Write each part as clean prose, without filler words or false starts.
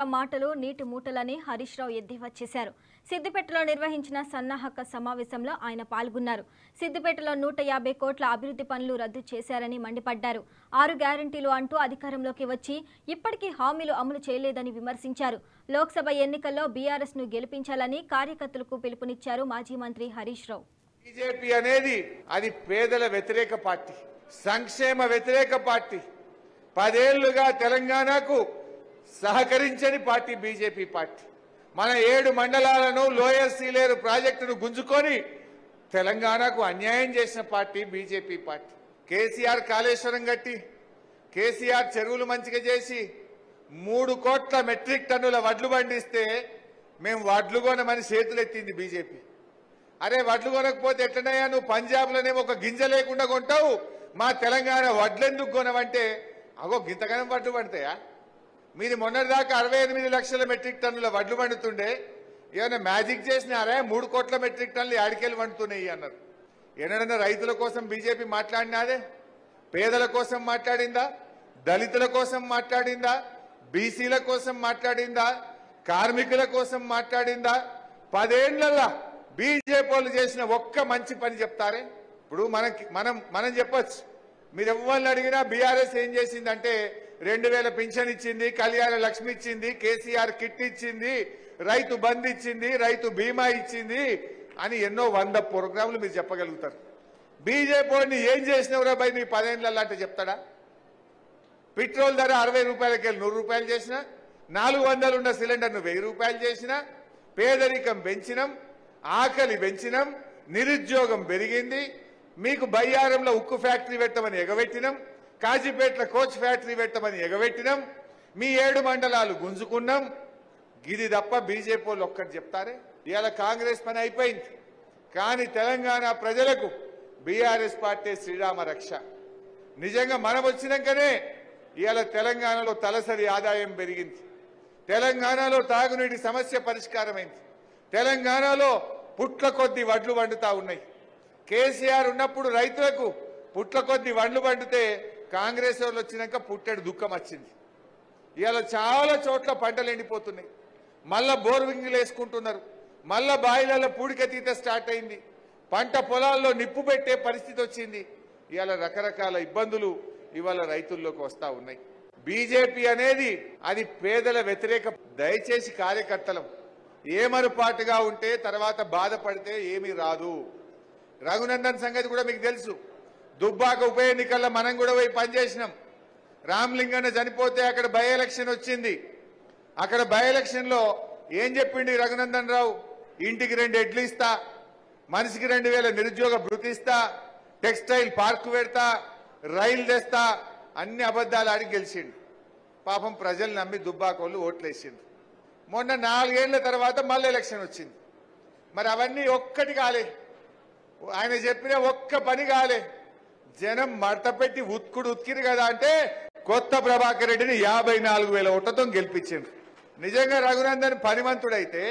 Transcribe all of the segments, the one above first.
మాటలు నీటి మూటలని హరీష్ రావు ఎద్దేవా చేశారు. సిద్దిపేటలో నిర్వహించిన సన్నాహక సమావేశంలో ఆయన పాల్గొన్నారు. సిద్దిపేటలో 150 కోట్ల అభివృద్ధి పనులు రద్దు చేశారని మండిపడ్డారు. 6 గ్యారెంటీలు అంటూ అధికారంలోకి వచ్చి ఇప్పటికీ హామీలు అమలు చేయలేదని విమర్శించారు. లోక్సభ ఎన్నికల్లో బీఆర్ఎస్ ను గెలిపించాలని కార్యకర్తలకు పిలుపునిచ్చారు మాజీ మంత్రి హరీష్ రావు. బీజేపీ అనేది అది పేదల వ్యతిరేక పార్టీ, సంక్షేమ వ్యతిరేక పార్టీ. 10 ఏళ్లుగా తెలంగాణకు సహకరించని పార్టీ బీజేపీ పార్టీ. మన 7 మండలాలను లోయర్ సీలేరు ప్రాజెక్టును గుంజుకొని తెలంగాణకు అన్యాయం చేసిన party BJP party. KCR Kaleshwaram కట్టి, కేసీఆర్ చెరువులు మంచిగా చేసి 3 కోట్ల మెట్రిక్ టన్నుల వడ్లు పండిస్తే మేము వడ్లు కొనమని చేతులెత్తింది బీజేపీ. అరే వడ్లు కొనకపోతే ఎట్లనయ్యా, నువ్వు పంజాబ్లోనేమో ఒక గింజ లేకుండా కొంటావు, మా తెలంగాణ వడ్లెందుకు కొనవంటే అగో గింతగానం వడ్లు పండుతాయా? మీరు మొన్నటిదాకా 68 లక్షల మెట్రిక్ టన్నుల వడ్లు పండుతుండే, ఏమైనా మ్యాజిక్ చేసినారా? 3 కోట్ల మెట్రిక్ టన్నులు యాడికెళ్ళి వండుతున్నాయి అన్నారు. ఎన్నడన్నా రైతుల కోసం బీజేపీ మాట్లాడినాదే? పేదల కోసం మాట్లాడిందా? దళితుల కోసం మాట్లాడిందా? బీసీల కోసం మాట్లాడిందా? కార్మికుల కోసం మాట్లాడిందా? 10 ఏళ్లలో బీజేపీ వాళ్ళు చేసిన ఒక్క మంచి పని చెప్తారే? ఇప్పుడు మనం చెప్పొచ్చు, మీరు ఎవరిని అడిగినా బీఆర్ఎస్ ఏం చేసిందంటే 2000 పింఛన్ ఇచ్చింది, కళ్యాణ లక్ష్మి ఇచ్చింది, కేసీఆర్ కిట్ ఇచ్చింది, రైతు బంద్ ఇచ్చింది, రైతు బీమా ఇచ్చింది అని ఎన్నో 100 ప్రోగ్రాంలు మీరు చెప్పగలుగుతారు. బీజేపీ వాడిని ఏం చేసినవరా భయ్ నీ 10 ఏళ్ళల్లో అంటే చెప్తాడా? పెట్రోల్ ధర 60 రూపాయలకి వెళ్ళి 100 రూపాయలు చేసినా, 400 ఉన్న సిలిండర్ను 1000 రూపాయలు చేసినా, పేదరికం పెంచినాం, ఆకలి పెంచినాం, నిరుద్యోగం పెరిగింది, మీకు బయ్యారంలో ఉక్కు ఫ్యాక్టరీ పెట్టమని ఎగబెట్టినాం, కాజీపేటలో కోచ్ ఫ్యాక్టరీ పెట్టమని ఎగబెట్టినాం, మీ 7 మండలాలు గుంజుకున్నాం. గిది తప్ప బీజేపీ వాళ్ళు ఒక్కటి చెప్తారే? ఇవాళ కాంగ్రెస్ పని అయిపోయింది, కానీ తెలంగాణ ప్రజలకు బీఆర్ఎస్ పార్టీ శ్రీరామ రక్ష. నిజంగా మనం వచ్చినాకనే ఇవాళ తెలంగాణలో తలసరి ఆదాయం పెరిగింది, తెలంగాణలో తాగునీటి సమస్య పరిష్కారమైంది, తెలంగాణలో పుట్ల కొద్ది వడ్లు వండుతా ఉన్నాయి. కేసీఆర్ ఉన్నప్పుడు రైతులకు పుట్ల కొద్ది వడ్లు వండితే కాంగ్రెస్ వాళ్ళు వచ్చినాక పుట్టెడు దుఃఖం వచ్చింది. ఇవాళ చాలా చోట్ల పంటలు ఎండిపోతున్నాయి, మళ్ళా బోర్వింగ్లు వేసుకుంటున్నారు, మళ్ళా బాయిలలో పూడికతీత స్టార్ట్ అయింది, పంట పొలాల్లో నిప్పు పెట్టే పరిస్థితి వచ్చింది. ఇవాళ రకరకాల ఇబ్బందులు ఇవాళ రైతుల్లోకి వస్తా ఉన్నాయి. బీజేపీ అనేది అది పేదల వ్యతిరేక. దయచేసి కార్యకర్తలం ఏమరుపాటుగా ఉంటే తర్వాత బాధపడితే ఏమీ రాదు. రఘునందన్ సంగతి కూడా మీకు తెలుసు. దుబ్బాక ఉప ఎన్నికల్లో మనం కూడా పోయి పనిచేసినాం. రామలింగన్న చనిపోతే అక్కడ బై ఎలక్షన్ వచ్చింది. అక్కడ బై ఎలక్షన్ లో ఏం చెప్పిండి రఘునందన్ రావు? ఇంటికి 2 ఎడ్లు ఇస్తా, మనిషికి 2000 నిరుద్యోగ భృతి ఇస్తా, టెక్స్టైల్ పార్క్ పెడతా, రైలు తెస్తా, అన్ని అబద్దాలు ఆడి గెలిచిండు. పాపం ప్రజలు నమ్మి దుబ్బాకోళ్ళు ఓట్లేసిండు. మొన్న 4 ఏళ్ల తర్వాత మళ్ళీ ఎలక్షన్ వచ్చింది. మరి అవన్నీ ఒక్కటి కాలే, ఆయన చెప్పిన ఒక్క పని కాలే. జనం మడతపెట్టి ఉత్కిరు కదా అంటే కొత్త ప్రభాకర్ రెడ్డిని 54,000 ఓట్లతో గెలిపించిండ్రు. నిజంగా రఘునందన్ పనిమంతుడైతే,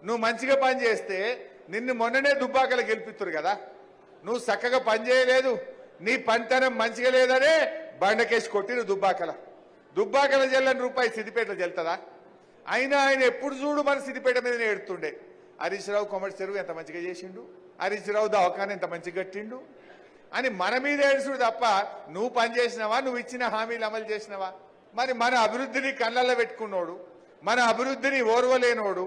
నువ్వు మంచిగా పని చేస్తే నిన్ను మొన్ననే దుబ్బాకలు గెలిపిస్తురు కదా. నువ్వు చక్కగా పని చేయలేదు, నీ పనితనం మంచిగా లేదనే బండకేసి కొట్టిరు దుబ్బాకల జల్లని రూపాయి సిద్దిపేటలో జల్లుతుందా? అయినా ఆయన ఎప్పుడు చూడు మన సిద్దిపేట మీదనే ఎడుతుండే. హరీష్ రావు కొమటి చెరువు ఎంత మంచిగా చేసిండు, హరీష్ రావు దవాఖాన ఎంత మంచిగా కట్టిండు అని మన మీద ఏడుచుడు తప్ప నువ్వు పని చేసినావా? నువ్వు ఇచ్చిన హామీలు అమలు చేసినావా? మరి మన అభివృద్ధిని కళ్ళల్లో పెట్టుకున్నోడు, మన అభివృద్ధిని ఓర్వలేనోడు,